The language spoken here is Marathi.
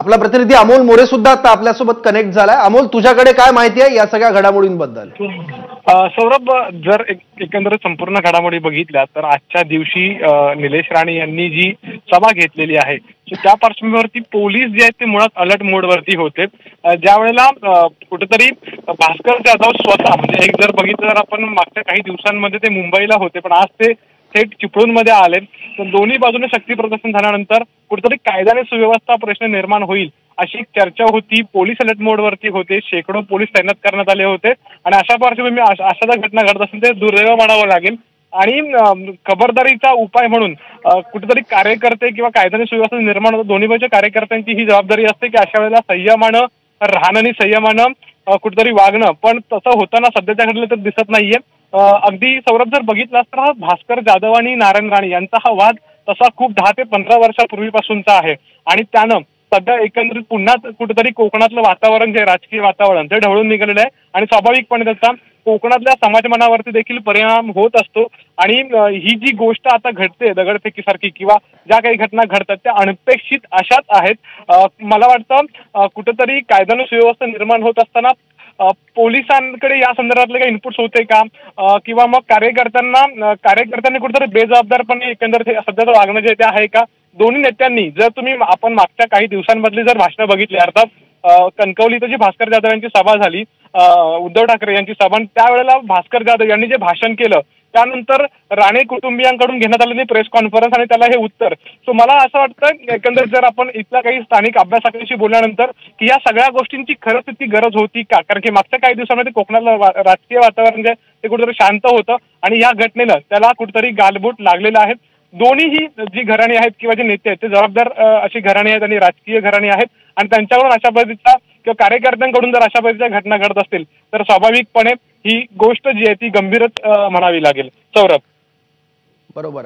आपला प्रतिनिधी अमोल मोरे सुद्धा आता आपल्यासोबत कनेक्ट झालाय। अमोल, तुझ्याकडे काय माहिती आहे या सगळ्या घडामोडींबद्दल? सौरभ, जर एकंदरीत संपूर्ण घडामोडी बघितल्या तर आजच्या दिवशी निलेश राणे यांनी जी सभा घेतलेली आहे त्या पार्श्वभूमीवरती पोलीस जे आहेत ते मुळात अलर्ट मोडवरती होते। ज्या वेळेला कुठेतरी भास्कर जाधव स्वतः म्हणजे एक जर बघितलं तर आपण मागच्या काही दिवसांमध्ये ते मुंबईला होते, पण आज ते थेट चिपळूणमध्ये आले। तर दोन्ही बाजूने शक्ती प्रदर्शन झाल्यानंतर कुठेतरी कायदा आणि सुव्यवस्था प्रश्न निर्माण होईल अशी चर्चा होती। पोलीस अलर्ट मोडवरती होते, शेकडो पोलीस तैनात करण्यात आले होते आणि अशा पार्श्वभूमी अशा घटना घडत असेल ते दुर्दैव मानावं लागेल। आणि खबरदारीचा उपाय म्हणून कुठेतरी कार्यकर्ते किंवा कायदा आणि सुव्यवस्था निर्माण होतं दोन्ही बाजूच्या कार्यकर्त्यांची ही जबाबदारी असते की अशा वेळेला संयमानं राहणं आणि संयमानं कुठेतरी वागणं, पण तसं होताना सध्याच्या घडलं तर दिसत नाहीये। अगदी सौरभ, जर बघितलं तर हा भास्कर जाधव आणि नारायण राणे यांचा हा वाद तसा खूप 10 ते 15 वर्षापूर्वीपासूनचा आहे आणि त्यानं सध्या एकंदरीत पुन्हा कुठेतरी कोकणातलं वातावरण जे राजकीय वातावरण ते ढवळून निघालेलं आहे आणि स्वाभाविकपणे त्याचा कोकणातल्या समाजमनावरती देखील परिणाम होत असतो। आणि ही जी गोष्ट आता घडते दगडफेकीसारखी किंवा ज्या काही घटना घडतात त्या अनपेक्षित अशाच आहेत। मला वाटतं कुठेतरी कायदा आणि सुव्यवस्था निर्माण होत असताना पोलिसांकडे या संदर्भातले काही इनपुट्स होते का, किंवा मग कार्यकर्त्यांनी कुठेतरी बेजबाबदारपणे एकंदरीत सध्याचं वागणं जे ते आहे का? दोन्ही नेत्यांनी जर तुम्ही आपण मागच्या काही दिवसांमधली जर भाषणं बघितली, अर्थात कणकवलीत जी भास्कर जाधव यांची सभा झाली, उद्धव ठाकरे यांची सभा, त्यावेळेला भास्कर जाधव यांनी जे भाषण केलं त्यानंतर राणे कुटुंबियांकडून घेण्यात आलेली प्रेस कॉन्फरन्स आणि त्याला हे उत्तर। सो मला असं वाटतं एकंदरीत जर आपण इथल्या काही स्थानिक अभ्यासकांशी बोलल्यानंतर की या सगळ्या गोष्टींची खरंच तितकी गरज होती का, कारण की मागच्या काही दिवसांमध्ये कोकणातलं राजकीय वातावरण जे ते कुठेतरी शांत होतं आणि या घटनेनं त्याला कुठेतरी गालबोट लागलेलं आहे। दोन्हीही जी घराणी आहेत किंवा जे नेते आहेत ते जबाबदार अशी घराणी आहेत आणि राजकीय घराणी आहेत आणि त्यांच्याकडून अशा पद्धतीचा किंवा कार्यकर्त्यांकडून जर अशा पद्धतीच्या घटना घडत असतील तर स्वाभाविकपणे ही गोष्ट जी आहे ती गंभीरच म्हणावी लागेल। सौरभ, बरोबर.